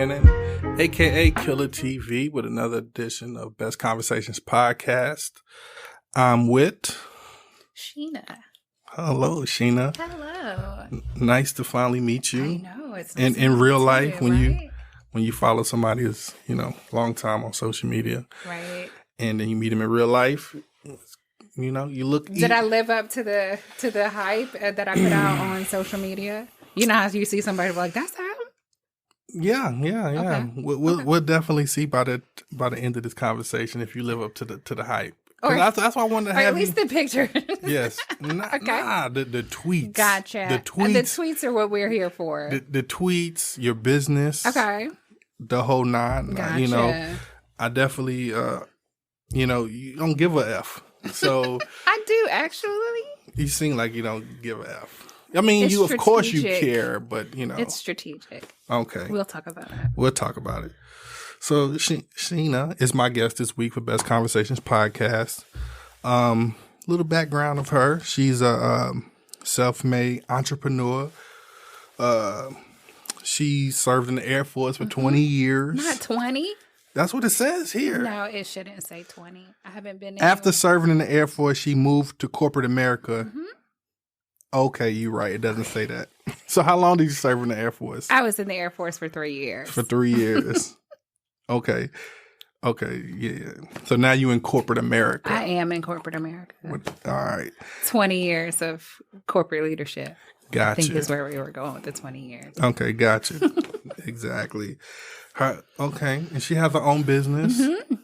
Shannon, aka Killer TV, with another edition of Best Conversations podcast. I'm with Sheena. Hello, Sheena. Hello. Nice to finally meet you. I know, it's nice in real life too, when you follow somebody who's long time on social media, right? And then you meet them in real life. You look. Did I live up to the hype that I put out on social media? You know how you see somebody like, that's how. Yeah. Okay. We'll definitely see by the end of this conversation if you live up to the hype. Or that's why I wanted to have at least the picture. Yes. Okay. The tweets. Gotcha. The tweets are what we're here for. The tweets, your business. Okay. The whole nine. Gotcha. I definitely, you don't give a F. So I do actually. You seem like you don't give a F. I mean, it's of course you care, but it's strategic. Okay, we'll talk about it. So Sheena is my guest this week for Best Conversations podcast. Little background of her: she's a self-made entrepreneur. She served in the Air Force for 20 years. Not 20. That's what it says here. No, it shouldn't say 20. I haven't been After serving in the Air Force, she moved to corporate America. Mm-hmm. Okay, you're right. It doesn't say that. So how long did you serve in the Air Force? I was in the Air Force for 3 years. For 3 years. Okay, yeah. So now you in corporate America. I am in corporate America. All right. 20 years of corporate leadership. Gotcha. I think is where we were going with the 20 years. Okay, gotcha. Exactly. Okay, and she has her own business. Mm-hmm.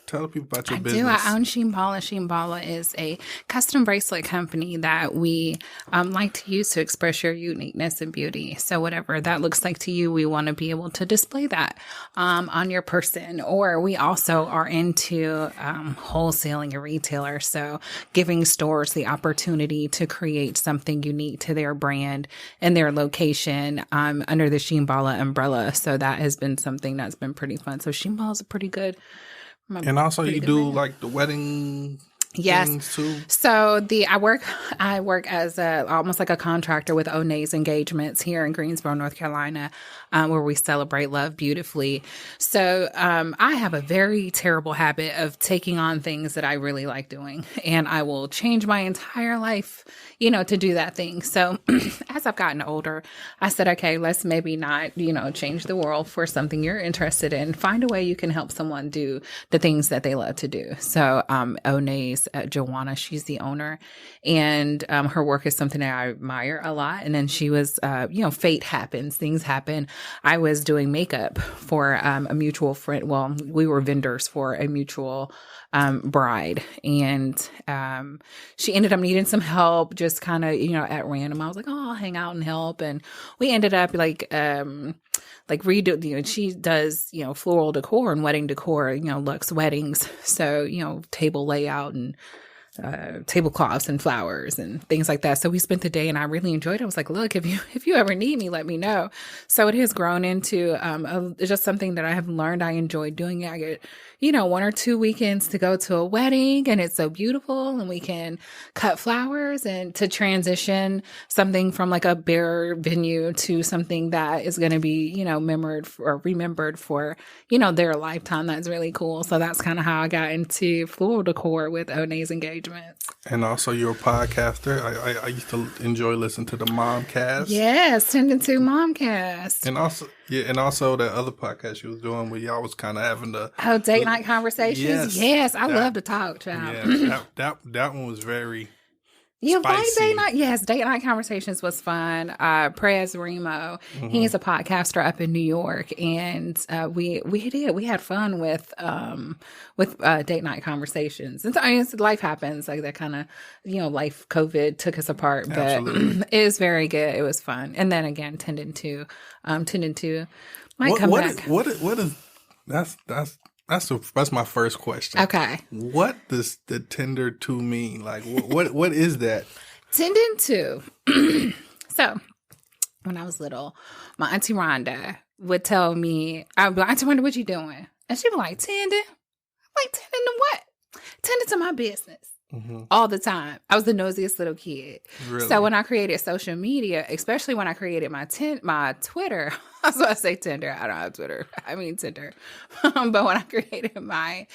Tell people about your business. I own SheenBalla. SheenBalla is a custom bracelet company that we like to use to express your uniqueness and beauty. So whatever that looks like to you, we want to be able to display that on your person. Or we also are into wholesaling and retailer. So giving stores the opportunity to create something unique to their brand and their location under the SheenBalla umbrella. So that has been something that's been pretty fun. So SheenBalla is a pretty good. And also you do like the wedding things too? So I work as almost like a contractor with Onay's Engagements here in Greensboro, North Carolina, where we celebrate love beautifully. So I have a very terrible habit of taking on things that I really like doing, and I will change my entire life, to do that thing. So as I've gotten older, I said, okay, let's maybe not, change the world for something you're interested in. Find a way you can help someone do the things that they love to do. So Onay's Joanna, she's the owner, and her work is something that I admire a lot. And then she was, fate happens, things happen. I was doing makeup for a mutual friend. Well, we were vendors for a mutual bride, and she ended up needing some help, just kind of at random. I was like, oh, I'll hang out and help, and we ended up like redo. She does floral decor and wedding decor, luxe weddings, so table layout and tablecloths and flowers and things like that. So we spent the day, and I really enjoyed it. I was like, look, if you ever need me, let me know. So it has grown into just something that I have learned I enjoy doing. I get 1 or 2 weekends to go to a wedding, and it's so beautiful, and we can cut flowers, and to transition something from like a bare venue to something that is going to be remembered for their lifetime. That's really cool. So that's kind of how I got into floral decor with Onay's Engagements. And also you're a podcaster. I used to enjoy listening to the Momcast. Yes, 10 to 2 Momcast. And also that other podcast you was doing where y'all was kind of having the date night conversations. Yes, I love to talk, child. Yeah, that one was very You spicy. like date night? Yes, date night conversations was fun. Prez Remo, he's a podcaster up in New York, and we had fun with date night conversations. And so, life happens like that kind of life. COVID took us apart, but it was very good. It was fun. And then again, tending to might come back. What is that's my first question. Okay. What does the tender to mean? Like, what is that? Tending to. So, when I was little, my auntie Rhonda would tell me, I'd be like, Auntie Rhonda, what you doing? And she'd be like, tending? I'm like, tending to what? Tending to my business. Mm-hmm. All the time. I was the nosiest little kid. Really? So when I created social media, especially when I created my Twitter, That's why I say Tinder. I don't have Twitter. I mean Tinder. But when I created my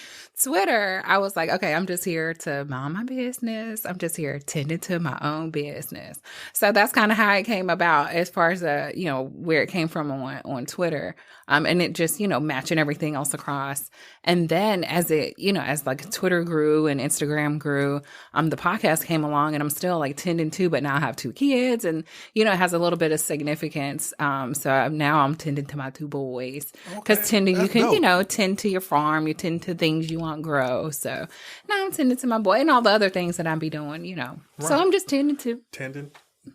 Twitter, I was like, okay, I'm just here to mind my business. I'm just here tending to my own business. So that's kind of how it came about as far as, where it came from on Twitter. And it just, matching everything else across. And then as it, as like Twitter grew and Instagram grew, the podcast came along and I'm still like tending to, but now I have 2 kids and, it has a little bit of significance. So now I'm tending to my 2 boys because tending, you can, dope. Tend to your farm, you tend to things you want grow. So now I'm tending to my boy and all the other things that I be doing, Right. So I'm just tending to.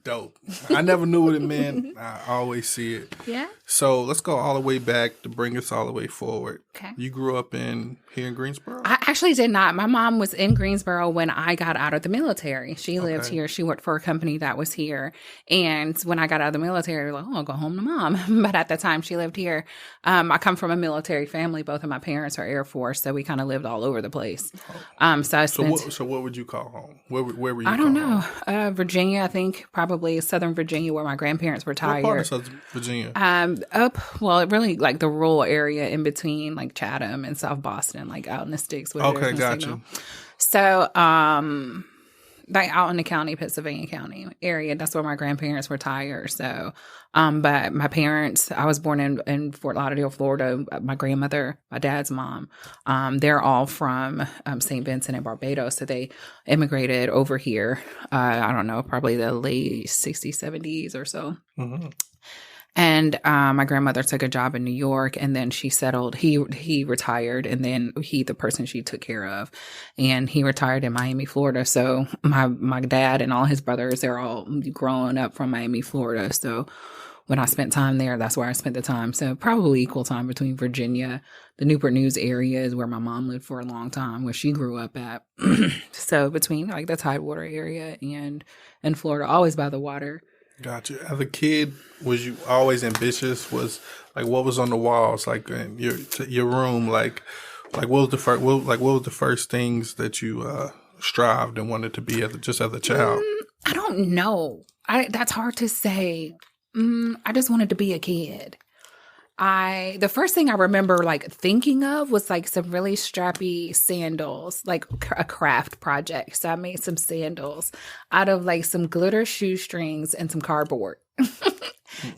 Dope. I never knew what it meant. I always see it. Yeah. So let's go all the way back to bring us all the way forward. Okay. You grew up here in Greensboro? I actually did not. My mom was in Greensboro when I got out of the military. She lived here. She worked for a company that was here. And when I got out of the military, like, I'll go home to mom. But at the time she lived here. I come from a military family. Both of my parents are Air Force. So we kind of lived all over the place. So what would you call home? Where were you? I don't know. Virginia, I think. Probably Southern Virginia, where my grandparents retired. What part of Southern Virginia? Really like the rural area in between like Chatham and South Boston, like out in the sticks. Okay, got you. So, like out in the county, Pennsylvania County area, that's where my grandparents retired. So, but my parents, I was born in Fort Lauderdale, Florida. My grandmother, my dad's mom, they're all from St. Vincent and Barbados. So they immigrated over here, I don't know, probably the late 60s, 70s or so. Mm-hmm. And my grandmother took a job in New York and then she settled. He retired and then the person she took care of, and he retired in Miami, Florida. So my dad and all his brothers, they're all growing up from Miami, Florida. So when I spent time there, that's where I spent the time. So probably equal time between Virginia, the Newport News area is where my mom lived for a long time, where she grew up at. So between like the Tidewater area and Florida, always by the water. Gotcha. As a kid, was you always ambitious? Was like what was on the walls, like in your room, like what was the first things that you strived and wanted to be as a child? I don't know. That's hard to say. I just wanted to be a kid. The first thing I remember like thinking of was like some really strappy sandals, like a craft project. So I made some sandals out of like some glitter shoestrings and some cardboard.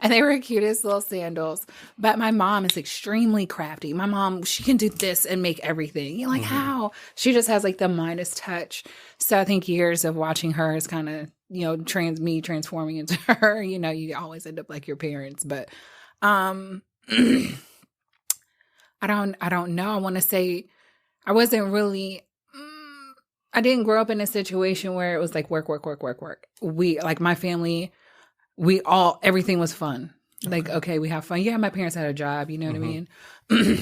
And they were the cutest little sandals. But my mom is extremely crafty. My mom, she can do this and make everything. You're like, how? She just has like the Midas touch. So I think years of watching her is kind of, transforming into her. You always end up like your parents. But I don't know. I want to say I wasn't really, I didn't grow up in a situation where it was like work. We, like my family, everything was fun. Okay. Like, okay, we have fun. Yeah, my parents had a job, you know what I mean?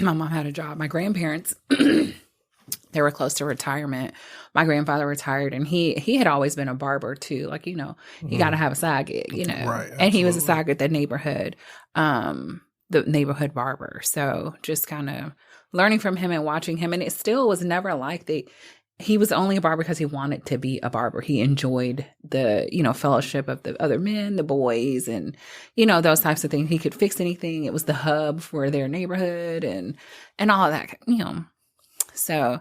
My mom had a job. My grandparents, they were close to retirement. My grandfather retired and he had always been a barber too. Like, you got to have a side gig, Right. Absolutely. And he was a side gig at the neighborhood barber. So just kind of learning from him and watching him. And it still was never like he was only a barber because he wanted to be a barber. He enjoyed the, fellowship of the other men, the boys, and, those types of things. He could fix anything. It was the hub for their neighborhood and all of that, So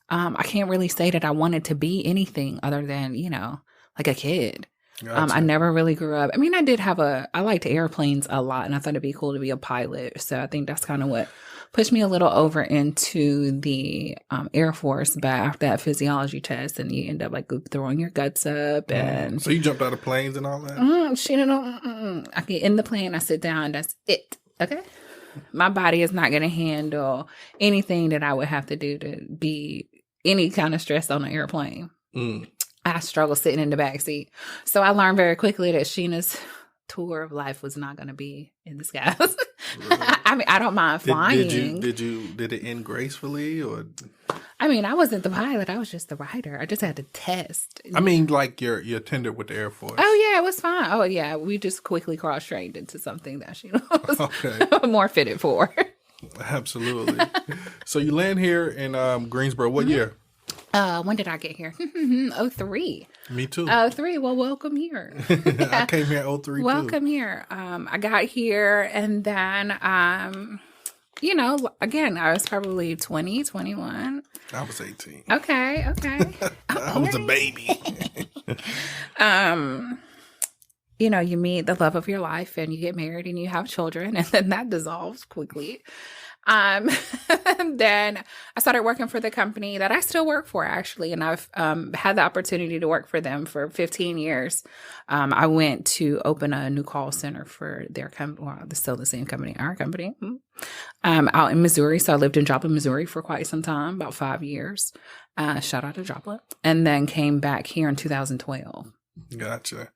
I can't really say that I wanted to be anything other than, like a kid. Gotcha. I never really grew up. I mean, I liked airplanes a lot and I thought it'd be cool to be a pilot. So I think that's kind of what pushed me a little over into the Air Force. But after that physiology test, and you end up like throwing your guts up. And so you jumped out of planes and all that? I get in the plane, I sit down, that's it. Okay. My body is not going to handle anything that I would have to do to be any kind of stress on an airplane. I struggle sitting in the back seat. So I learned very quickly that Sheena's tour of life was not going to be in the skies. Really? I mean, I don't mind flying. Did it end gracefully or? I mean, I wasn't the pilot. I was just the rider. I just had to test. I mean, like your tender with the Air Force. Oh, yeah, it was fine. Oh, yeah. We just quickly cross-trained into something that Sheena was more fitted for. Absolutely. So you land here in Greensboro. What year? When did I get here? 03. Me too. 03. Well, welcome here. I came here 03 Welcome too. here. I got here and then, again, I was probably 20, 21. I was 18. Okay. I was a baby. You meet the love of your life and you get married and you have children and then that dissolves quickly. Then I started working for the company that I still work for, actually. And I've had the opportunity to work for them for 15 years. I went to open a new call center for their company. Well, it's still the same company, our company, out in Missouri. So I lived in Joplin, Missouri for quite some time, about 5 years. Shout out to Joplin. And then came back here in 2012. Gotcha.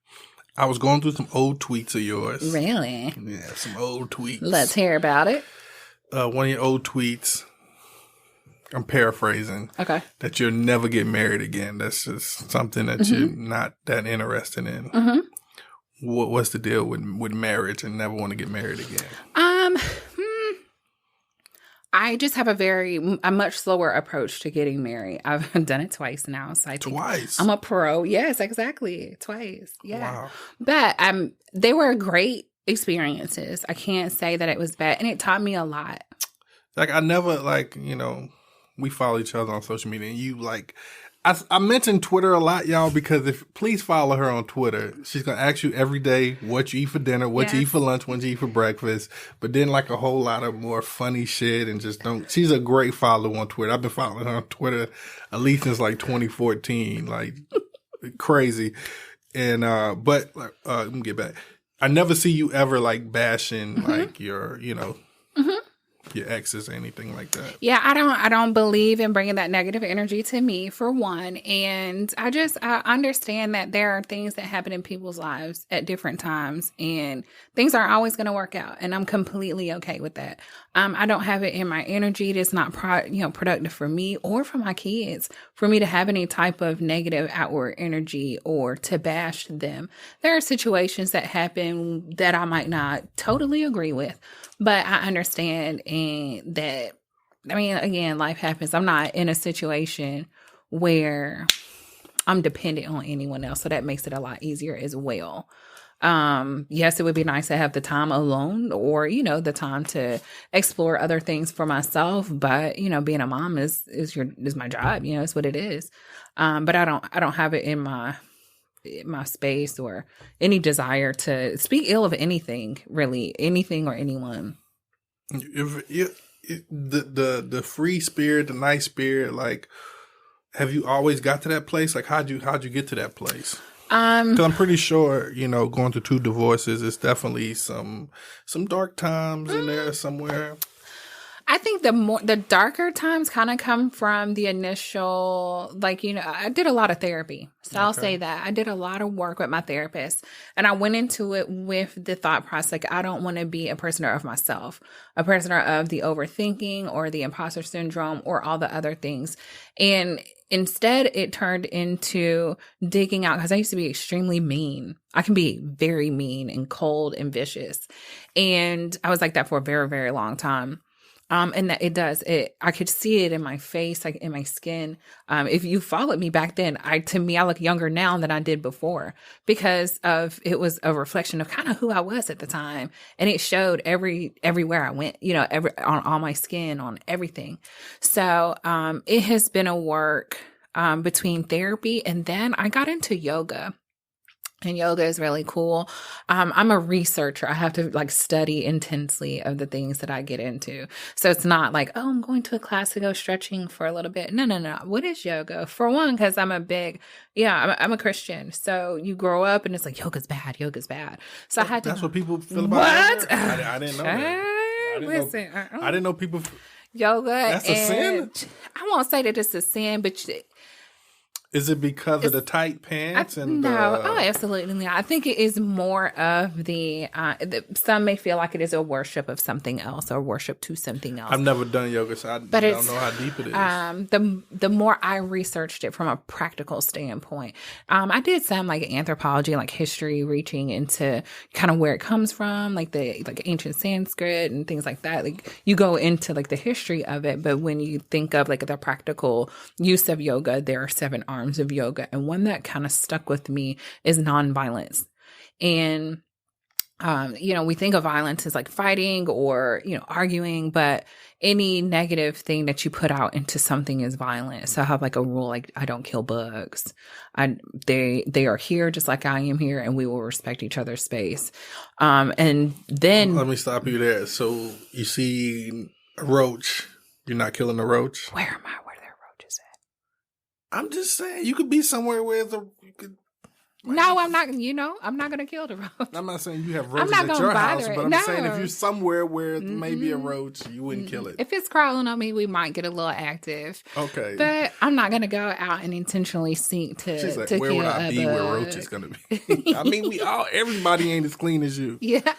I was going through some old tweets of yours. Really? Yeah, some old tweets. Let's hear about it. One of your old tweets, I'm paraphrasing. Okay. That you'll never get married again. That's just something that you're not that interested in. Mm-hmm. What's the deal with marriage and never want to get married again? I just have a much slower approach to getting married. I've done it twice now. So I think Twice? I'm a pro. Yes, exactly. Twice. Yeah. Wow. But they were great experiences. I can't say that it was bad. And it taught me a lot. Like, I never, we follow each other on social media, and you, I mention Twitter a lot, y'all, because please follow her on Twitter. She's going to ask you every day what you eat for dinner, what you eat for lunch, what you eat for breakfast, but then, a whole lot of more funny shit, and she's a great follow on Twitter. I've been following her on Twitter at least since, 2014, crazy. And, let me get back. I never see you ever, bashing, your, your exes or anything like that. Yeah, I don't believe in bringing that negative energy to me, for one. And I understand that there are things that happen in people's lives at different times and things aren't always going to work out. And I'm completely okay with that. I don't have it in my energy. It's not productive for me or for my kids for me to have any type of negative outward energy or to bash them. There are situations that happen that I might not totally agree with, but I understand again, life happens. I'm not in a situation where I'm dependent on anyone else. So that makes it a lot easier as well. Yes, it would be nice to have the time alone or, the time to explore other things for myself. But, being a mom is my job, it's what it is. But I don't have it in my space or any desire to speak ill of anything, really, anything or anyone. The free spirit, the nice spirit, have you always got to that place? How'd you get to that place? Because I'm pretty sure, going through 2 divorces, it's definitely some dark times in there somewhere. I think the darker times kind of come from the initial, I did a lot of therapy. So I'll say that I did a lot of work with my therapist and I went into it with the thought process, I don't want to be a prisoner of myself, a prisoner of the overthinking or the imposter syndrome or all the other things. And instead it turned into digging out, because I used to be extremely mean. I can be very mean and cold and vicious. And I was like that for a very, very long time. And that I could see it in my face, in my skin. If you followed me back then, I look younger now than I did before because it was a reflection of kind of who I was at the time. And it showed everywhere I went, on all my skin, on everything. So, it has been a work, between therapy and then I got into yoga. And yoga is really cool. I'm a researcher. I have to study intensely of the things that I get into. So it's not I'm going to a class to go stretching for a little bit. No. What is yoga? For one, because I'm I'm a Christian. So you grow up and it's yoga's bad. Yoga's bad. So I had to. That's what people feel about what? Yoga? I didn't know that. I didn't know people. Yoga. That's a sin? I won't say that it's a sin, but Is it because of the tight pants No, absolutely not. I think it is more of some may feel like it is a worship of something else or worship to something else. I've never done yoga, so I don't know how deep it is. The more I researched it from a practical standpoint, I did some like anthropology, like history, reaching into kind of where it comes from, like ancient Sanskrit and things like that. Like you go into like the history of it, but when you think of like the practical use of yoga, there are 7 arms of yoga, and one that kind of stuck with me is nonviolence. And we think of violence as like fighting or arguing, but any negative thing that you put out into something is violent. So I have like a rule, like I don't kill bugs. They are here just like I am here, and we will respect each other's space. And then let me stop you there. So you see a roach, you're not killing a roach. Where am I? Where there roaches at? I'm just saying, you could be somewhere where No, I'm not. I'm not going to kill the roach. I'm not saying you have roaches at your house, but I'm No. saying if you're somewhere where may be a roach, you wouldn't kill it. If it's crawling on me, we might get a little active. Okay. But I'm not going to go out and intentionally seek to She's like, to where kill would I be where roach is going to be? I mean, everybody ain't as clean as you. Yeah.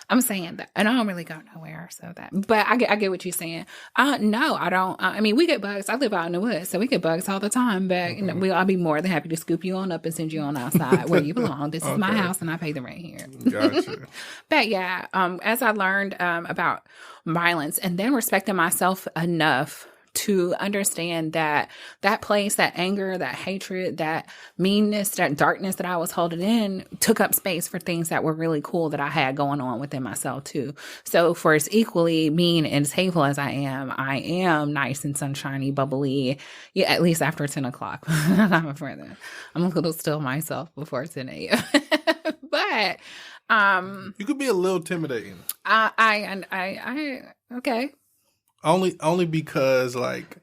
I'm saying that, and I don't really go nowhere, so that. But I get what you're saying. No, I don't. I mean, we get bugs. I live out in the woods, so we get bugs all the time. But I'll be more than happy to scoop you on up and send you on outside where you belong. This is my house, and I pay the rent here. Gotcha. But yeah, as I learned about violence, and then respecting myself enough to understand that place, that anger, that hatred, that meanness, that darkness that I was holding in took up space for things that were really cool that I had going on within myself too. So for as equally mean and as hateful as I am nice and sunshiny, bubbly, yeah, at least after 10 o'clock. I'm a little still myself before 10 a.m. But you could be a little intimidating. Okay. Only because like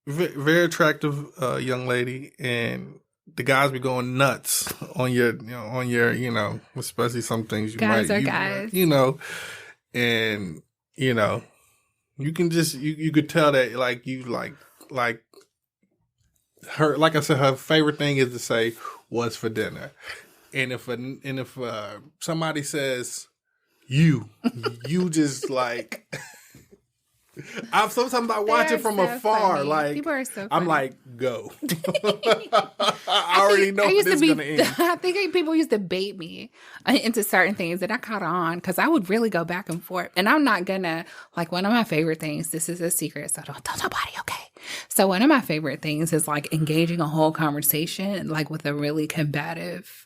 very attractive young lady, and the guys be going nuts on your especially some things you guys might are guys. And you can just you could tell that like you like her, like I said, her favorite thing is to say what's for dinner. And if somebody says you just like sometimes I watch it from afar. Funny. Like people are so funny. I'm like, go. I already know this is gonna end. I think people used to bait me into certain things that I caught on because I would really go back and forth. And I'm not gonna, like, one of my favorite things, this is a secret, so don't tell nobody, okay? So one of my favorite things is like engaging a whole conversation like with a really combative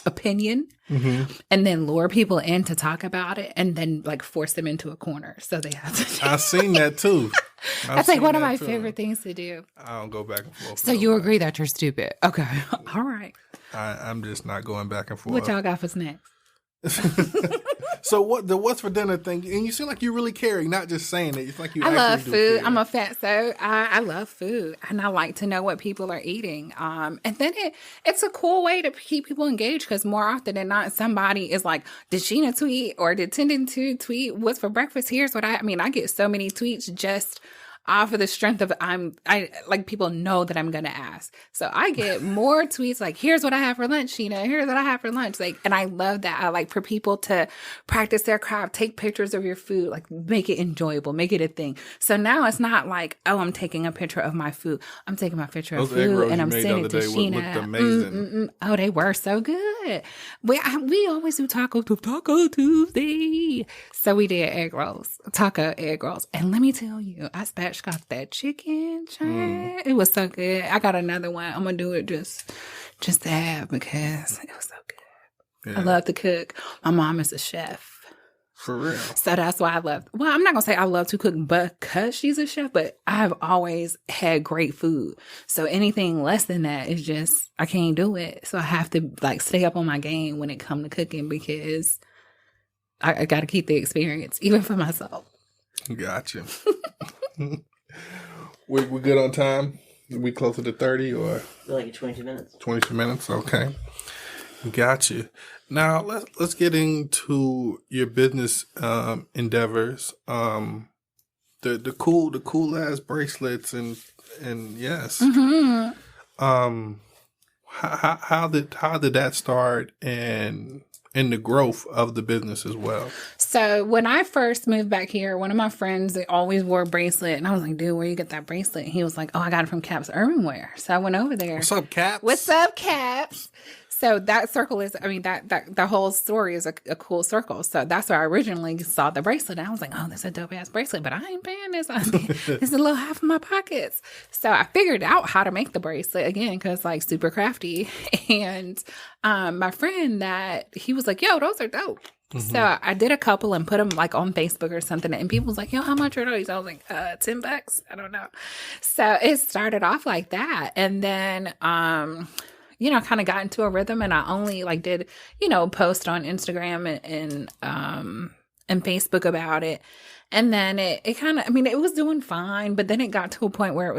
opinion, and then lure people in to talk about it, and then like force them into a corner so they have to. I've seen that too. That's like one of my favorite things to do. I don't go back and forth. So you agree that you're stupid? Okay, all right. I'm just not going back and forth. What y'all got for snacks? So what's for dinner thing? And you seem like you really caring, not just saying it. It's like you. I love food. Care. I'm a fatso. I love food, and I like to know what people are eating. And then it's a cool way to keep people engaged because more often than not, somebody is like, "Did Sheena tweet or did Tendon to tweet what's for breakfast?" Here's what I mean. I get so many tweets just off of the strength of I like people know that I'm gonna ask. So I get more tweets like, here's what I have for lunch, Sheena. Here's what I have for lunch. Like, and I love that. I like for people to practice their craft, take pictures of your food, like make it enjoyable, make it a thing. So now it's not like, oh, I'm taking a picture of my food. I'm taking my picture of food and I'm sending it to Sheena. Looked amazing. Oh, they were so good. We always do Taco Tuesday. So we did taco egg rolls. And let me tell you, I spatchcocked that chicken. It was so good. I got another one. I'm gonna do it just to have because it was so good. Yeah. I love to cook. My mom is a chef. For real. So that's why I'm not gonna say I love to cook because she's a chef, but I've always had great food. So anything less than that is just, I can't do it. So I have to like stay up on my game when it comes to cooking because I got to keep the experience, even for myself. Gotcha. We're good on time? Are we closer to 30 or? Like 22 minutes. 22 minutes, okay. Gotcha. Now, let's get into your business endeavors. the cool ass bracelets and yes. How did that start and the growth of the business as well? So when I first moved back here, one of my friends, they always wore a bracelet. And I was like, dude, where you get that bracelet? And he was like, oh, I got it from Caps Urban Wear. So I went over there. What's up, Caps? What's up, Caps? So that circle is, I mean, that the whole story is a cool circle. So that's where I originally saw the bracelet. And I was like, oh, that's a dope ass bracelet, but I ain't paying this. It's a little half of my pockets. So I figured out how to make the bracelet again, because like super crafty. And my friend he was like, yo, those are dope. So I did a couple and put them like on Facebook or something. And people was like, yo, how much are those? I was like, $10. I don't know. So it started off like that. And then, kind of got into a rhythm, and I only like did, post on Instagram and Facebook about it. And then it kind of, I mean, it was doing fine, but then it got to a point where it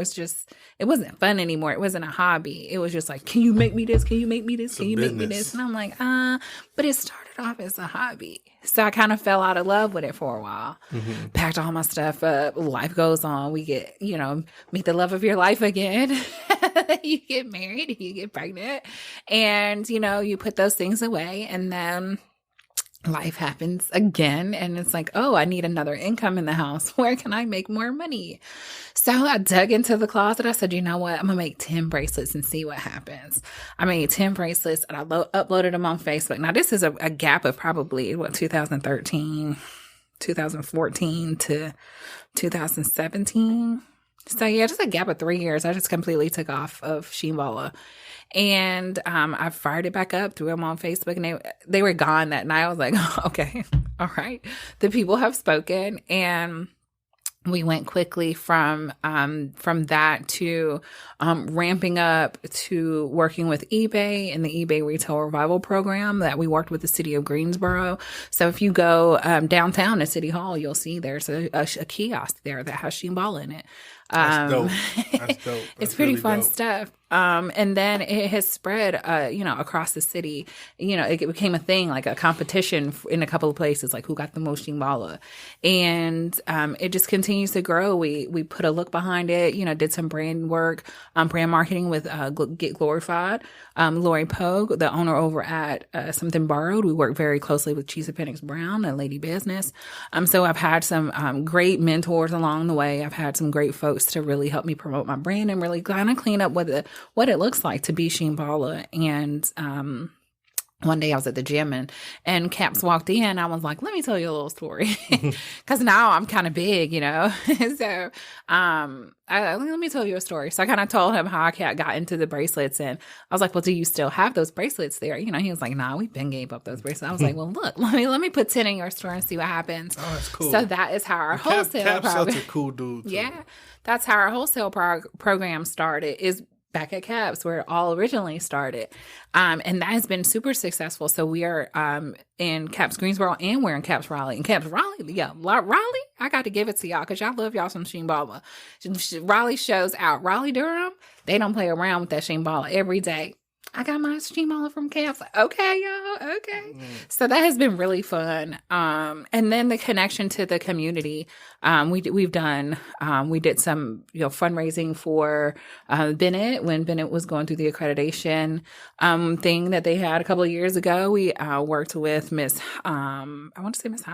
wasn't fun anymore. It wasn't a hobby. It was just like, can you make me this? Can you make me this? Can you make me this? And I'm like, but it started off as a hobby. So I kind of fell out of love with it for a while. Packed all my stuff up. Life goes on. We get, meet the love of your life again. You get married, you get pregnant, and, you put those things away, and then life happens again. And it's like, oh, I need another income in the house. Where can I make more money? So I dug into the closet. I said, you know what? I'm going to make 10 bracelets and see what happens. I made 10 bracelets and I uploaded them on Facebook. Now, this is a gap of probably 2013, 2014 to 2017. So yeah, just a gap of 3 years. I just completely took off of SheenBalla. And I fired it back up, threw them on Facebook, and they were gone that night. I was like, okay, all right. The people have spoken. And we went quickly from that to ramping up to working with eBay and the eBay Retail Revival Program that we worked with the city of Greensboro. So if you go downtown to City Hall, you'll see there's a kiosk there that has SheenBalla in it. That's dope. That's dope. It's pretty really fun dope. stuff. And then it has spread, across the city. It became a thing, like a competition in a couple of places, like who got the most SheenBalla. And it just continues to grow. We put a look behind it, did some brand work, brand marketing with Get Glorified. Lori Pogue, the owner over at Something Borrowed. We work very closely with Cheese Appendix Brown and Lady Business. So I've had some great mentors along the way. I've had some great folks to really help me promote my brand and really kind of clean up what it looks like to be SheenBalla. And one day I was at the gym and Caps walked in. I was like, let me tell you a little story. Because now I'm kind of big, So let me tell you a story. So I kind of told him how I got into the bracelets. And I was like, well, do you still have those bracelets there? He was like, nah, we been gave up those bracelets. I was like, well, look, let me put 10 in your store and see what happens. Oh, that's cool. So that is how our wholesale Cap's such a cool dude, too. Yeah, that's how our wholesale program started, is back at Caps, where it all originally started. And that has been super successful. So we are in Caps Greensboro, and we're in Caps Raleigh. And Caps Raleigh, Raleigh, I got to give it to y'all because y'all love y'all some SheenBalla. Raleigh shows out. Raleigh, Durham, they don't play around with that SheenBalla every day. I got my SheenBalla from Caps. Okay, y'all. Okay. So that has been really fun. And then the connection to the community. We did some, fundraising for Bennett when Bennett was going through the accreditation thing that they had a couple of years ago. We worked with Miss High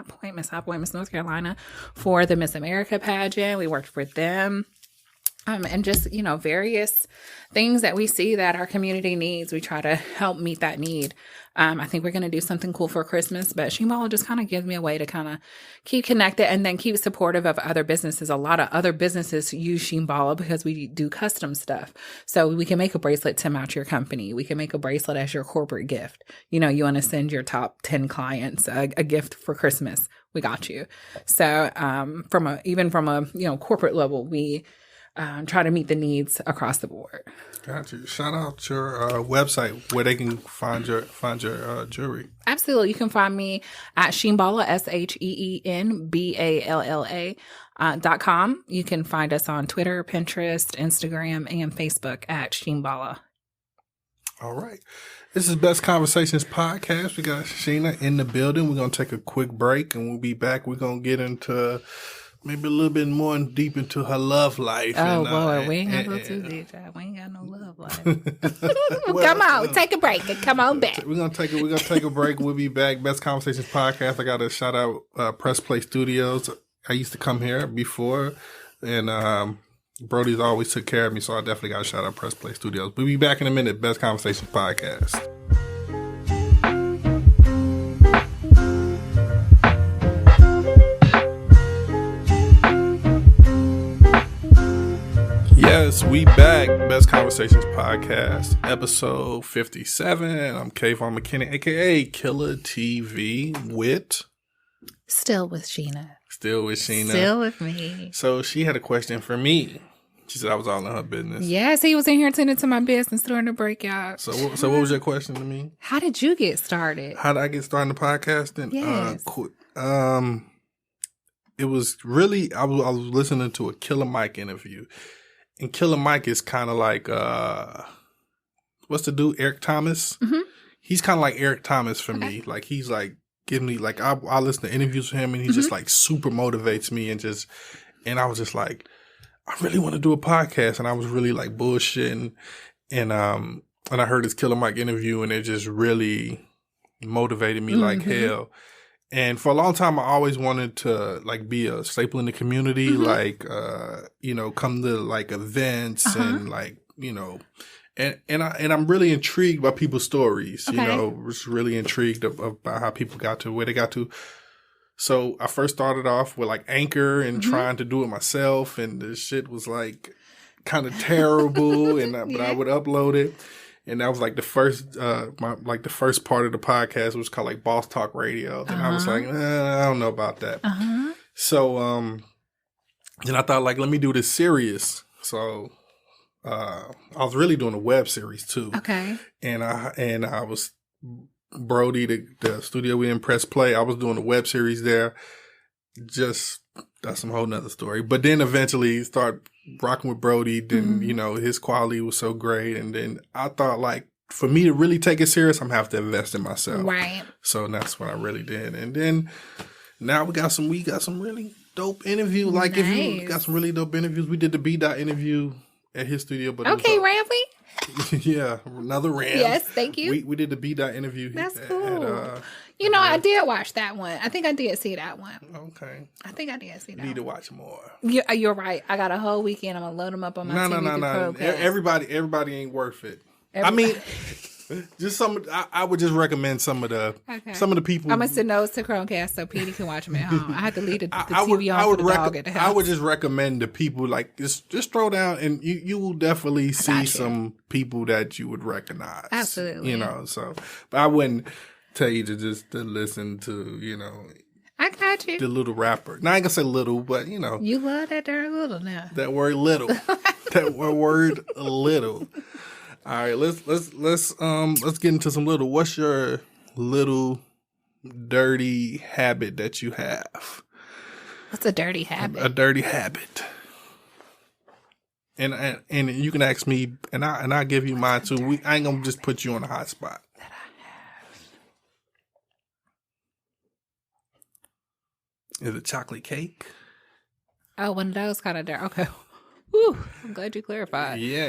Point, Miss North Carolina, for the Miss America pageant. We worked with them. And just, various things that we see that our community needs, we try to help meet that need. I think we're going to do something cool for Christmas, but SheenBalla just kind of gives me a way to kind of keep connected and then keep supportive of other businesses. A lot of other businesses use SheenBalla because we do custom stuff. So we can make a bracelet to match your company. We can make a bracelet as your corporate gift. You want to send your top 10 clients a gift for Christmas. We got you. So from a corporate level, we try to meet the needs across the board. Got you. Shout out your website where they can find your jewelry. Absolutely. You can find me at SheenBalla, SheenBalla.com. You can find us on Twitter, Pinterest, Instagram, and Facebook at SheenBalla. All right. This is Best Conversations Podcast. We got Sheena in the building. We're going to take a quick break and we'll be back. We're going to get into maybe a little bit more deep into her love life. Oh, Lord, we ain't gonna go too deep. We ain't got no love life. Come on, take a break and come on back. We're gonna take a break. We'll be back. Best Conversations podcast. I got to shout out Press Play Studios. I used to come here before, and Brody's always took care of me, so I definitely got to shout out Press Play Studios. We'll be back in a minute. Best Conversations podcast. Yes, we back. Best Conversations podcast, episode 57. I'm Kayvon McKinney, aka Killer TV, Still with Sheena. Still with Sheena. Still with me. So she had a question for me. She said I was all in her business. Yes, he was in here tending to my business during the breakout. So what was your question to me? How did you get started? How did I get started in the podcasting? Yes. It was really, I was listening to a Killer Mike interview. And Killer Mike is kind of like, what's the dude? Eric Thomas? Mm-hmm. He's kind of like Eric Thomas for me. Like, he's like, giving me, like, I listen to interviews with him and he just like super motivates me and I was just like, I really want to do a podcast. And I was really like bullshitting. And I heard this Killer Mike interview and it just really motivated me like hell. And for a long time, I always wanted to like be a staple in the community, like, come to like events and like, and I'm really intrigued by people's stories, was really intrigued about how people got to where they got to. So I first started off with like Anchor and trying to do it myself. And the shit was like kind of terrible. But I would upload it. And that was like the first, the first part of the podcast was called like Boss Talk Radio. And I was like, I don't know about that. So, then I thought like, let me do this serious. So, I was really doing a web series too. Okay. And I was Brody, the studio we in Press Play. I was doing a web series there. Just, that's some whole nother story. But then eventually start rocking with Brody. Then, his quality was so great. And then I thought like, for me to really take it serious, I'm going to have to invest in myself. Right. So that's what I really did. And then now we got some really dope interviews. Like nice. If you got some really dope interviews, we did the B-Dot interview at his studio. But okay, Ramsey. Yeah, another Ram. Yes, thank you. We did the B-Dot interview. That's cool. I did watch that one. I think I did see that one. Okay. I think I did see that. Need to watch more. You're right. I got a whole weekend. I'm gonna load them up on my TV. No. Everybody ain't worth it. Everybody. I mean, just some. I would just recommend some of the people. I'm gonna send those to Chromecast so Petey can watch them at home. I had to leave the TV on for the dog at the house. I would just recommend the people like just throw down and you will definitely see some people that you would recognize. Absolutely. So but I wouldn't tell you to listen to I got you. The little rapper. Now I ain't gonna say little, but you love that darn little now. That word little. That word little. All right, let's get into some little. What's your little dirty habit that you have? What's a dirty habit? A dirty habit. And you can ask me, and I'll give you mine too. I ain't gonna just put you on the hot spot. That I have. Is it chocolate cake? Oh, one of those kind of dirty. Okay. Whew, I'm glad you clarified. Yeah.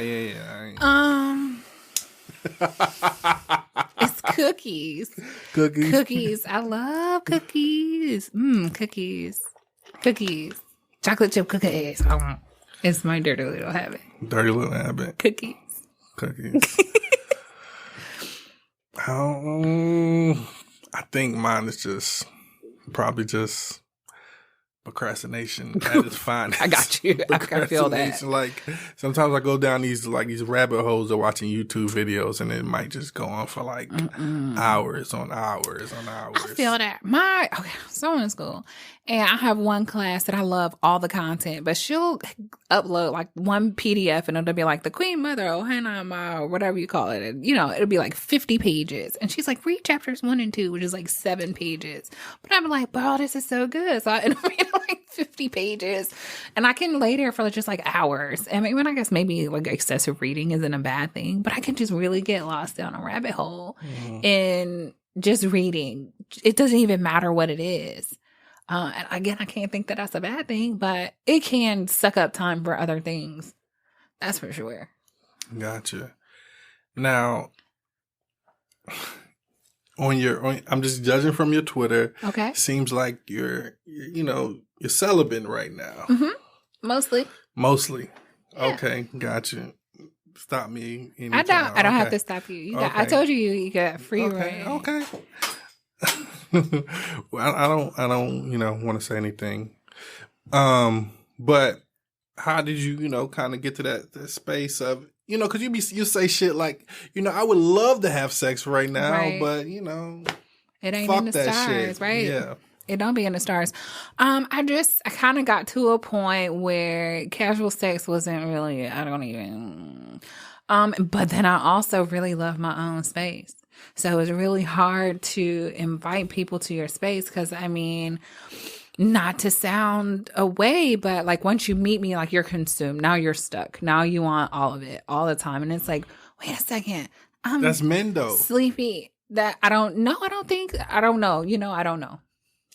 It's cookies. Cookies. I love cookies. Cookies. Chocolate chip cookies. It's my dirty little habit. Dirty little habit. Cookies. I think mine is probably just procrastination at its finest. I got you. I can feel that. Like sometimes I go down these rabbit holes of watching YouTube videos, and it might just go on for like hours on hours on hours. I feel that. So in school, and I have one class that I love all the content, but she'll upload like one PDF, and it'll be like the Queen Mother, Hannah, or whatever you call it. And, it'll be like 50 pages, and she's like, read chapters 1 and 2, which is like 7 pages. But I'm like, bro, this is so good. So I read like 50 pages, and I can lay there for just like hours. I mean, I guess maybe like excessive reading isn't a bad thing, but I can just really get lost down a rabbit hole in just reading. It doesn't even matter what it is. And again, I can't think that that's a bad thing, but it can suck up time for other things. That's for sure. Gotcha. Now, I'm just judging from your Twitter. Okay. Seems like you're celibate right now. Mostly. Yeah. Okay, gotcha. Stop me anytime. I don't have to stop you. I told you got free reign. Okay. Well, I don't want to say anything. But how did you kind of get to that space of, because you say shit like, I would love to have sex right now, but it ain't fuck in the that stars, shit. right? Yeah. It don't be in the stars. I kind of got to a point where casual sex wasn't really, I don't even, but then I also really love my own space. So it was really hard to invite people to your space because, not to sound away, but like once you meet me, like you're consumed. Now you're stuck. Now you want all of it all the time. And it's like, wait a second. That's men though. Sleepy. That I don't know. I don't know.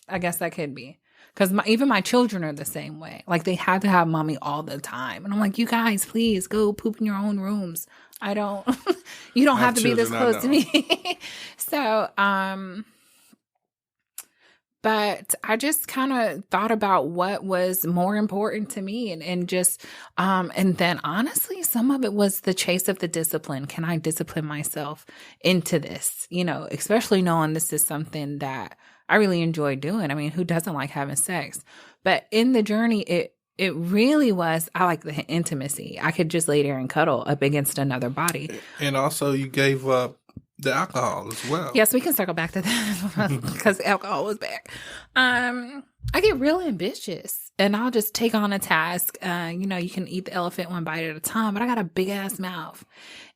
I guess that could be. Because even my children are the same way. Like they have to have mommy all the time. And I'm like, you guys, please go poop in your own rooms. You don't have to be this close to me. So, but I just kind of thought about what was more important to me and then honestly, some of it was the chase of the discipline. Can I discipline myself into this? Especially knowing this is something that I really enjoy doing. Who doesn't like having sex? But in the journey, it really was, I like the intimacy. I could just lay there and cuddle up against another body. And also you gave up the alcohol as well. Yes, we can circle back to that because alcohol was back. I get real ambitious and I'll just take on a task. You can eat the elephant one bite at a time, but I got a big ass mouth.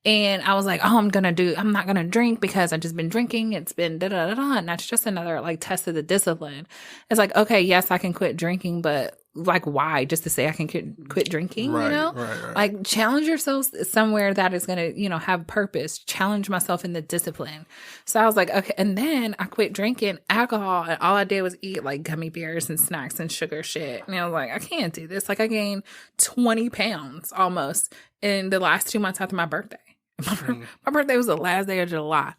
And I was like, I'm not going to drink because I've just been drinking. It's been da-da-da-da. And that's just another test of the discipline. It's like, okay, yes, I can quit drinking, but why? Just to say I can quit drinking, Right. Challenge yourself somewhere that is going to, have purpose. Challenge myself in the discipline. So I was like, okay. And then I quit drinking alcohol and all I did was eat gummy bears and snacks and sugar shit. And I was like, I can't do this. I gained 20 pounds almost in the last 2 months after my birthday. My birthday was the last day of July.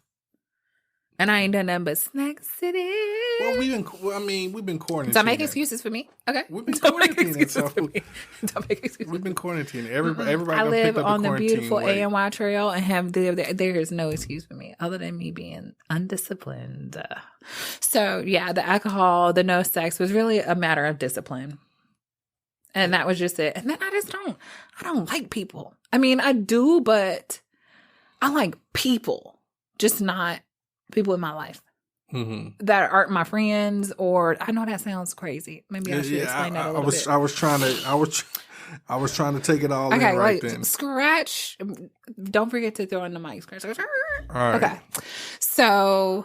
And I ain't done nothing but Snack City. Well, we've been quarantining. Don't make excuses for me. Okay. We've been quarantining. Don't make excuses. We've been quarantining. Everybody I live on the beautiful way. ANY trail and there is no excuse for me other than me being undisciplined. So yeah, the alcohol, the no sex was really a matter of discipline. And that was just it. And then I don't like people. I do, but I like people, just not people in my life that aren't my friends. Or I know that sounds crazy. Maybe I should explain that a little bit. I was trying to take it all in right then. Scratch. Don't forget to throw in the mic. Scratch. All right. Okay. So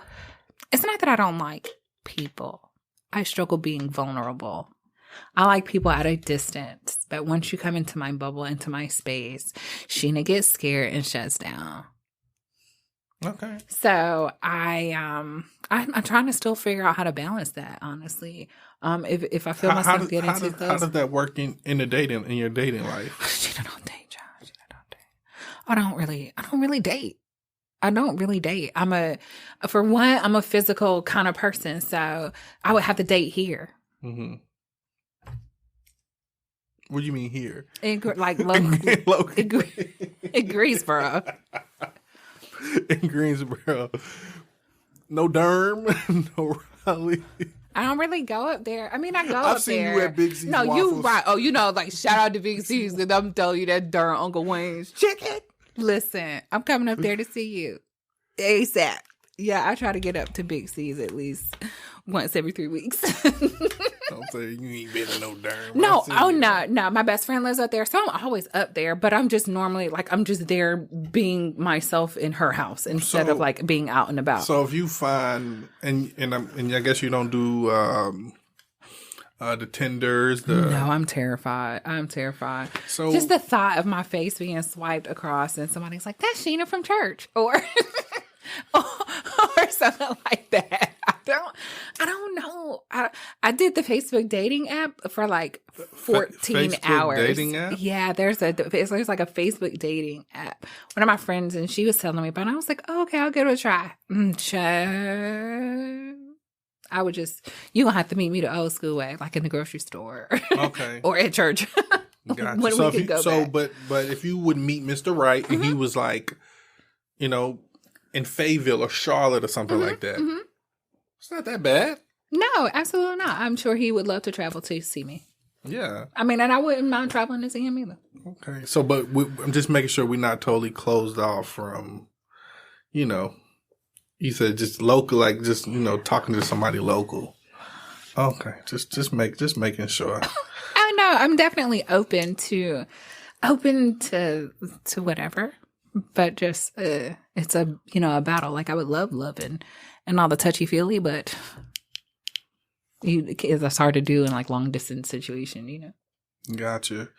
it's not that I don't like people. I struggle being vulnerable. I like people at a distance, but once you come into my bubble, into my space, Sheena gets scared and shuts down. Okay. So I'm trying to still figure out how to balance that, honestly. If I feel myself getting too close. How does that work in your dating life? Sheena don't date, Josh. Sheena don't date. I don't really date. I don't really date. I'm a physical kind of person, so I would have to date here. Mm-hmm. What do you mean here? In Greensboro. In Greensboro. No Durham, no Raleigh. I don't really go up there. I go up there. I've seen you at Big C's No, Waffles. you right. Oh, shout out to Big C's and I'm telling you that darn Uncle Wayne's chicken. Listen, I'm coming up there to see you. ASAP. Yeah, I try to get up to Big C's at least once every 3 weeks. Don't say you ain't been in no Durham. No, no. My best friend lives up there, so I'm always up there. But I'm just normally I'm just there being myself in her house instead of being out and about. So if you find and I guess you don't do the Tinders. No, I'm terrified. So just the thought of my face being swiped across and somebody's like, "That's Sheena from church," or something like that. I don't know. I did the Facebook dating app for like 14 Facebook hours. dating app? Yeah, there's like a Facebook dating app. One of my friends, and she was telling me about it. I was like, oh, okay, I'll give it a try. I would you gonna have to meet me the old school way, like in the grocery store. Okay. Or at church. Gotcha. When we could go back. But if you would meet Mr. Right and he was like, you know, in Fayetteville or Charlotte or something like that, it's not that bad. No, absolutely not. I'm sure he would love to travel to see me. Yeah. I mean, and I wouldn't mind traveling to see him either. Okay. So, but I'm just making sure we're not totally closed off from, you know, you said just local, like just, you know, talking to somebody local. Okay. Just making sure. I know. I'm definitely open to whatever, but just, it's a battle. Like I would love loving and all the touchy feely, but it's hard to do in like long distance situation, you know? Gotcha.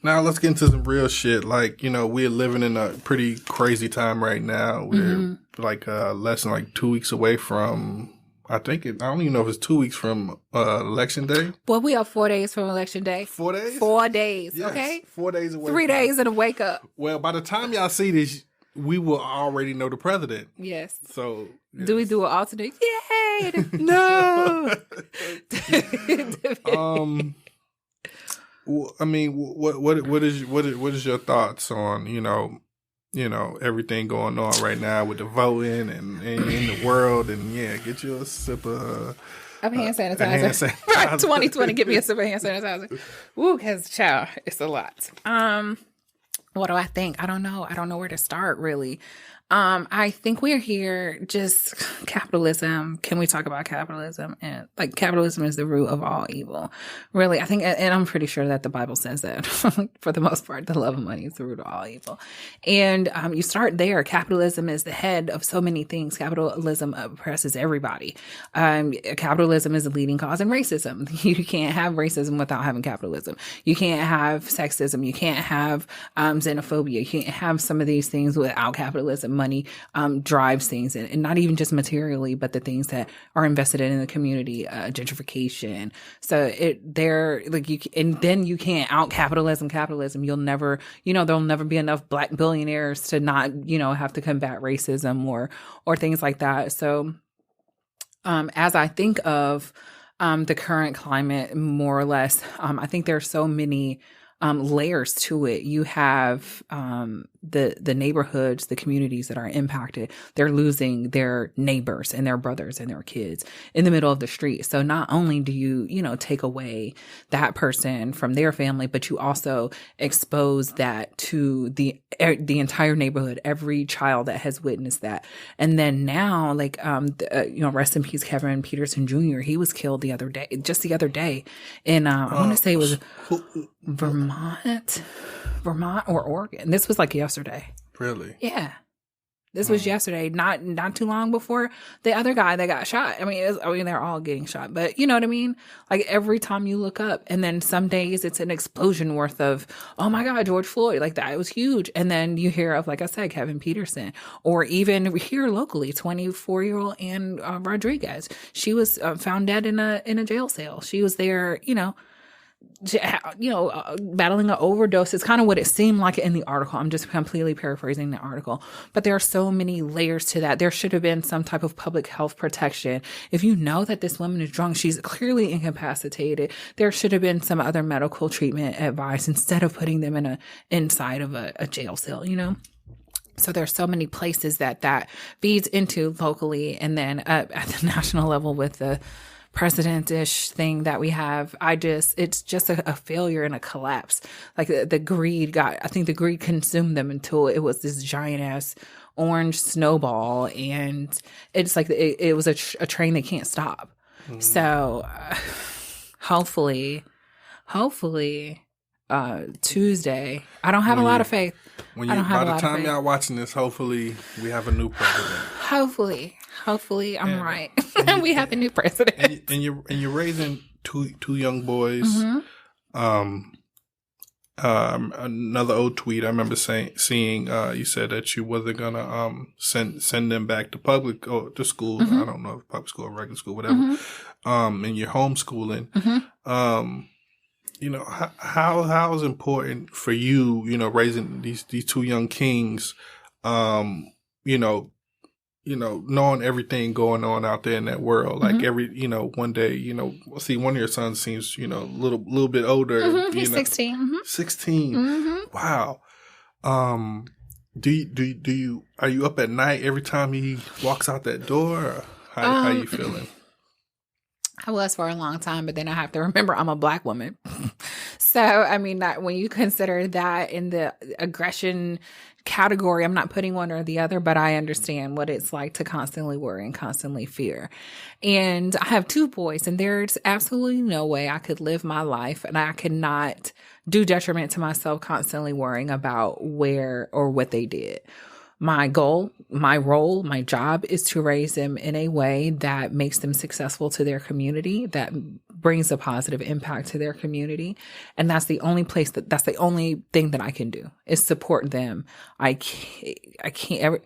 Now let's get into some real shit. Like, you know, we're living in a pretty crazy time right now. We're like less than like 2 weeks away from, I don't even know if it's 2 weeks from election day. Well, we are 4 days from election day. 4 days? 4 days, Yes, okay? 4 days away. 3 days and a wake up. Well, by the time y'all see this, we will already know the president. Yes. So, yes. Do we do an alternate? Yay! No! Well, I mean, what is your thoughts on, you know, everything going on right now with the voting and in the world, and get you a sip of hand sanitizer. 2020, get me a sip of hand sanitizer. Woo, because child, it's a lot. What do I think? I don't know. I don't know where to start, really. I think we're here just capitalism. Can we talk about capitalism? And like capitalism is the root of all evil. Really, I think, and I'm pretty sure that the Bible says that for the most part, the love of money is the root of all evil. And you start there. Capitalism is the head of so many things. Capitalism oppresses everybody. Capitalism is a leading cause in racism. You can't have racism without having capitalism. You can't have sexism. You can't have xenophobia. You can't have some of these things without capitalism. Money drives things, and not even just materially, but the things that are invested in the community, gentrification. So then you can't out capitalism. You'll never, there'll never be enough Black billionaires to not, have to combat racism or things like that. So, as I think of the current climate, more or less, I think there are so many layers to it. You have the neighborhoods, the communities that are impacted. They're losing their neighbors and their brothers and their kids in the middle of the street. So not only do you, take away that person from their family, but you also expose that to the entire neighborhood, every child that has witnessed that. And then now, like, rest in peace, Kevin Peterson Jr., he was killed just the other day in, I want to say it was Vermont or Oregon. This was like yesterday. Really? Yeah. This was yesterday, not too long before the other guy that got shot. I mean, they're all getting shot, but you know what I mean? Like every time you look up, and then some days it's an explosion worth of, oh my God, George Floyd, like that was huge. And then you hear of, like I said, Kevin Peterson, or even here locally, 24-year-old Ann Rodriguez. She was found dead in a jail cell. She was there, battling an overdose. It's kind of what it seemed like in the article. I'm just completely paraphrasing the article. But there are so many layers to that. There should have been some type of public health protection. If you know that this woman is drunk, she's clearly incapacitated, there should have been some other medical treatment advice instead of putting them inside of a jail cell, So there's so many places that feeds into locally, and then at the national level with the president-ish thing that we have. It's just a failure and a collapse. Like the greed I think the greed consumed them until it was this giant ass orange snowball, and it's like it was a train that can't stop. Mm-hmm. So hopefully Tuesday. I don't have a lot of faith. By the time y'all watching this, hopefully we have a new president. Hopefully I'm right. We have a new president. And you're raising two young boys. Mm-hmm. another old tweet I remember seeing you said that you wasn't gonna send them back to public or to school. I don't know if public school or regular school, whatever. And you're homeschooling. You know, how is important for you, you know, raising these two young kings, you know, knowing everything going on out there in that world, like you know, one day, you know, see, one of your sons seems, you know, a little bit older. He's 16. 16. Wow. Do you are you up at night every time he walks out that door? Or how you feeling? I was for a long time, but then I have to remember I'm a Black woman. So, I mean, that when you consider that in the aggression category, I'm not putting one or the other, but I understand what it's like to constantly worry and constantly fear. And I have 2 boys, and there's absolutely no way I could live my life and I could not do detriment to myself constantly worrying about where or what they did. My goal, my role, my job is to raise them in a way that makes them successful to their community, that brings a positive impact to their community. And that's the only that's the only thing that I can do is support them. I can't ever,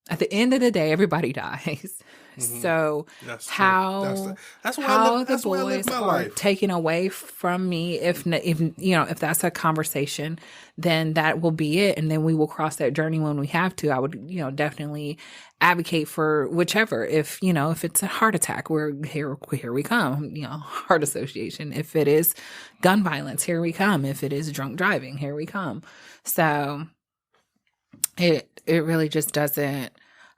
at the end of the day, everybody dies. So that's how the boys are taken away from me, if you know, if that's a conversation, then that will be it. And then we will cross that journey when we have to. I would, you know, definitely advocate for whichever. If, you know, if it's a heart attack, here we come, you know, heart association. If it is gun violence, here we come. If it is drunk driving, here we come. So it really just doesn't.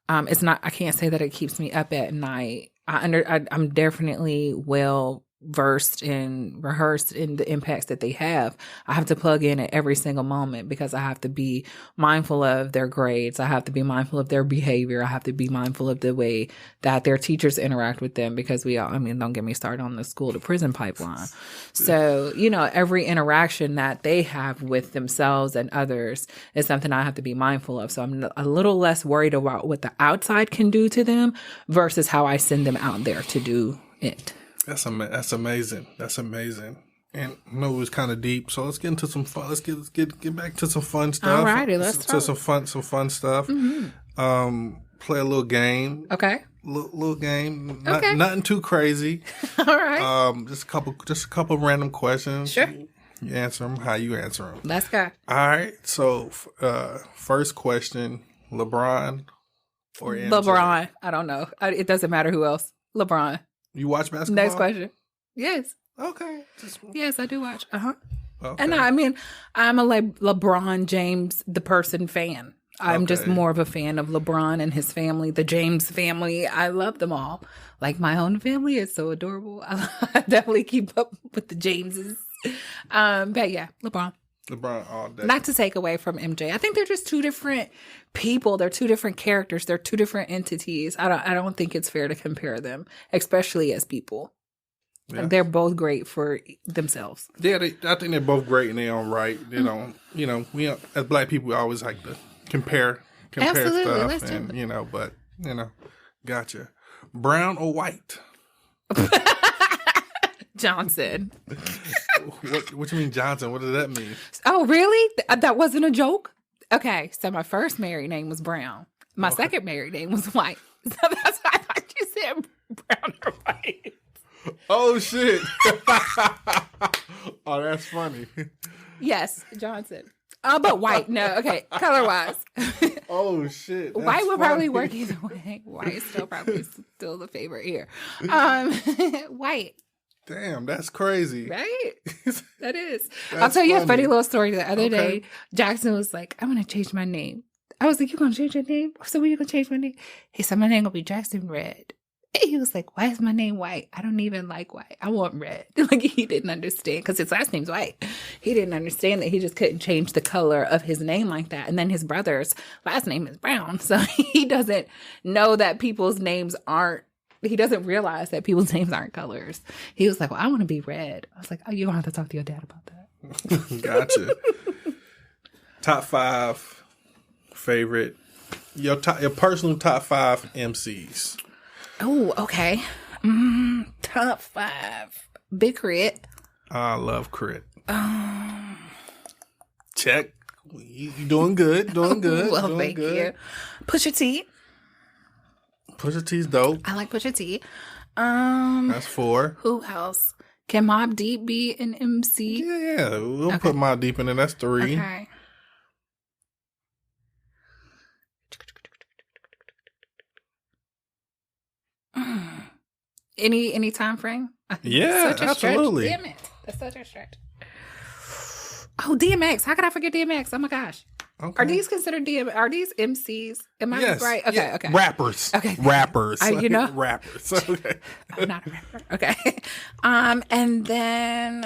It's not, I can't say that it keeps me up at night. I'm definitely well versed and rehearsed in the impacts that they have. I have to plug in at every single moment because I have to be mindful of their grades. I have to be mindful of their behavior. I have to be mindful of the way that their teachers interact with them because don't get me started on the school to prison pipeline. So, you know, every interaction that they have with themselves and others is something I have to be mindful of. So I'm a little less worried about what the outside can do to them versus how I send them out there to do it. That's amazing. That's amazing. And I know it was kind of deep, so let's get into some fun. Let's get back to some fun stuff. All righty, let's to some fun stuff. Play a little game. Okay. Little game. Okay. Nothing too crazy. All right. Just a couple random questions. Sure. You answer them how you answer them. Let's go. All right. So, first question: LeBron or MJ? LeBron. I don't know. It doesn't matter who else. LeBron. You watch basketball? Next question. Yes. Okay. Yes, I do watch. Okay. And I'm a LeBron James, the person fan. I'm just more of a fan of LeBron and his family, the James family. I love them all. Like my own family is so adorable. I definitely keep up with the Jameses. But yeah, LeBron all day. Not to take away from MJ. I think they're just 2 different people. They're 2 different characters. They're 2 different entities. I don't think it's fair to compare them, especially as people. Yeah. They're both great for themselves. Yeah, I think they're both great in their own right. They don't, you know, we as Black people, we always like to compare Absolutely. stuff, Let's and gotcha. Brown or white? Johnson. What you mean Johnson? What does that mean? Oh, really? That wasn't a joke? Okay, so my first married name was Brown. My second married name was White. So that's why I thought you said brown or white. Oh, shit. Oh, that's funny. Yes, Johnson. But white. No, okay. Color-wise. Oh, shit. White would probably work either way. White is probably the favorite here. White. Damn, that's crazy. Right? That is. I'll tell you a funny little story. The other day, Jackson was like, I'm going to change my name. I was like, you going to change your name? I said, when you going to change my name? He said, my name going to be Jackson Red. And he was like, why is my name White? I don't even like white. I want red. Like, he didn't understand because his last name's White. He didn't understand that he just couldn't change the color of his name like that. And then his brother's last name is Brown. So he doesn't know that people's names aren't. He doesn't realize that people's names aren't colors. He was like, well, I want to be red. I was like, oh, you're going to have to talk to your dad about that. Gotcha. Top 5 favorite, your personal top 5 MCs. Oh, okay. Top 5. Big Crit. I love Crit. Check. You doing good. Doing good. Well, doing thank good. you. Pusha T. Pusha T's dope. I like Pusha T. That's 4. Who else? Can Mobb Deep be an MC? Yeah. We'll put Mobb Deep in there. That's 3. Okay. Any time frame? Yeah, Such a absolutely. Stretch. Damn it. That's such a stretch. Oh, DMX. How could I forget DMX? Oh my gosh. Okay. Are these considered Are these MCs? Am I right? Okay, yeah. okay. Rappers. Okay. Rappers. You know? Rappers. Okay. I'm not a rapper. Okay. And then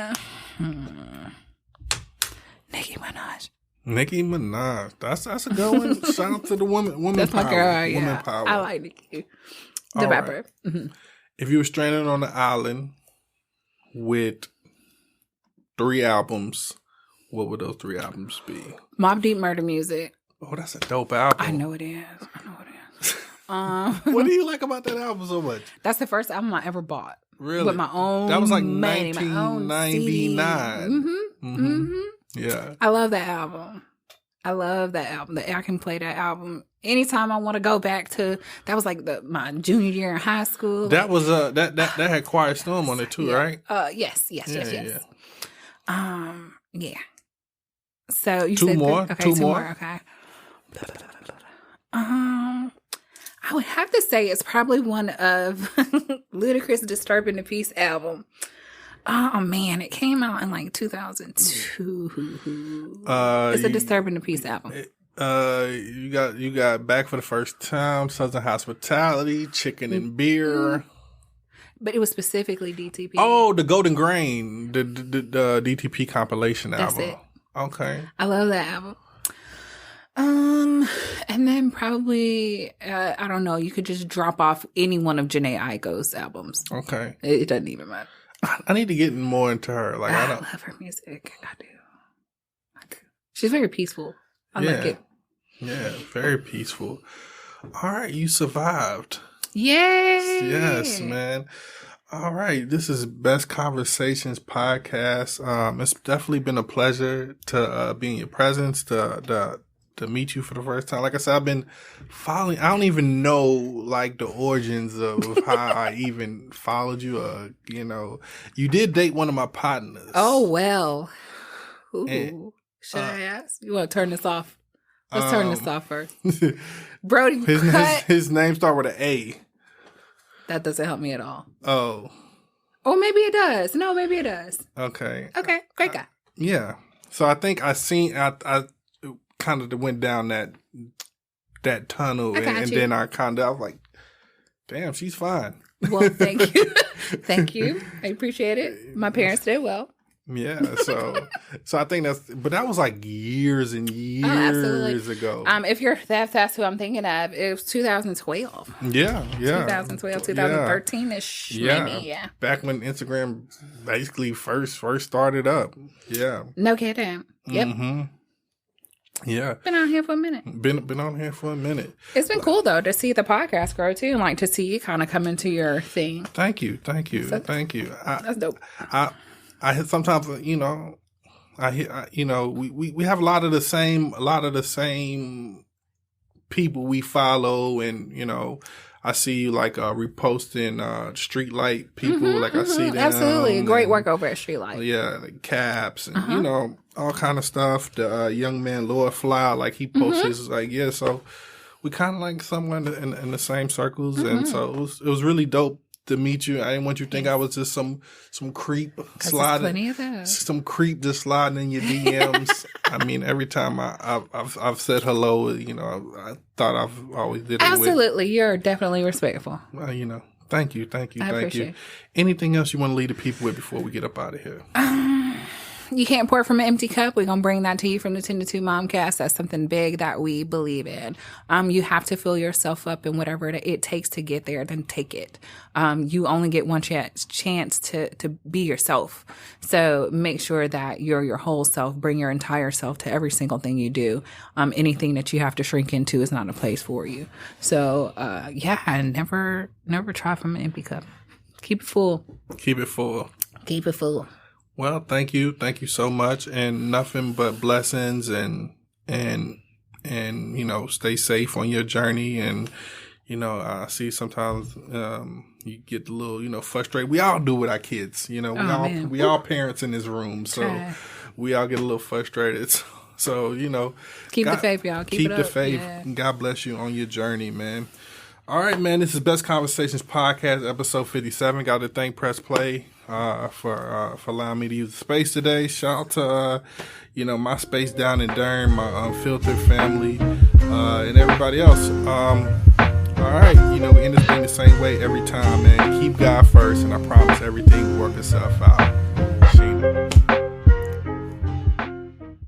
Nicki Minaj. Nicki Minaj. That's a good one. Shout out to the woman That's power. my girl. Woman Yeah. power. I like Nicki. The All rapper. right. Mm-hmm. If you were stranded on an island with 3 albums, what would those 3 albums be? Mobb Deep Murder Music. Oh, that's a dope album. I know it is. What do you like about that album so much? That's the first album I ever bought. Really? With my own That was like money, my own 1999. Yeah. I love that album. I can play that album anytime I want to go back to. That was like my junior year in high school. That was that had Quiet Storm on it too, right? Yes. Yeah. Yeah. So you 2 said more. Okay, 2 2 more. more. Okay. I would have to say it's probably one of Ludacris' "Disturbing the Peace" album. Oh man, it came out in like 2002. It's a "Disturbing the Peace" album. You got "Back for the First Time," "Southern Hospitality," "Chicken and Beer." But it was specifically DTP. Oh, the Golden Grain, the DTP compilation album. That's it. Okay. I love that album. And then probably I don't know. You could just drop off any one of Jhené Aiko's albums. Okay. It doesn't even matter. I need to get more into her. Like I love her music. I do. She's very peaceful. I like it. Yeah, very peaceful. All right, you survived. Yay! Yes, man. All right, this is Best Conversations podcast. It's definitely been a pleasure to be in your presence, to meet you for the first time. Like I said, I've been following. I don't even know like the origins of how I even followed you. You did date one of my partners. Oh well. Ooh. And, should I ask? You want to turn this off? Let's turn this off first. Brody, his name starts with an A. That doesn't help me at all. Oh. Or maybe it does. No, maybe it does. Okay. Okay. Great guy. Yeah. So I think I kind of went down that tunnel and then I was like, damn, she's fine. Well, thank you. Thank you. I appreciate it. My parents did well. Yeah, so I think that was like years and years ago. If that's who I'm thinking of, it was 2012. Yeah. 2012, 2013-ish, maybe, yeah. Back when Instagram basically first started up. Yeah. No kidding. Yep. Mm-hmm. Yeah. Been on here for a minute. Been on here for a minute. It's been cool though to see the podcast grow too, and like to see you kind of come into your thing. Thank you. That's dope. I sometimes, we have a lot of the same people we follow, and I see you like reposting Streetlight people, like I see them. Absolutely, great work over at Streetlight. Yeah, like Caps and all kind of stuff. The young man Lord Fly, like he posts his so we kind of like someone in the same circles, and so it was really dope to meet you. I didn't want you to think I was just some creep sliding, some creep just sliding in your DMs. I mean, every time I've said hello, I thought I've always did it. Absolutely, you're definitely respectful. Well, thank you. I appreciate it. Anything else you want to leave the people with before we get up out of here? You can't pour from an empty cup. We're going to bring that to you from the 10 to 2 Momcast. That's something big that we believe in. You have to fill yourself up in whatever it takes to get there, then take it. You only get one chance to be yourself. So make sure that you're your whole self. Bring your entire self to every single thing you do. Anything that you have to shrink into is not a place for you. So, and never try from an empty cup. Keep it full. Keep it full. Keep it full. Well, thank you so much, and nothing but blessings, and stay safe on your journey. And I see sometimes you get a little frustrated. We all do with our kids. We all parents in this room, so we all get a little frustrated. So keep the faith, y'all. Keep it the up. faith. Yeah. God bless you on your journey, man. All right, man. This is Best Conversations Podcast, episode 57. Got to thank Press Play for allowing me to use the space today. Shout out to my space down in Durham, my Unfiltered family, and everybody else. All right, we end this thing the same way every time, man. Keep God first, and I promise everything will work itself out.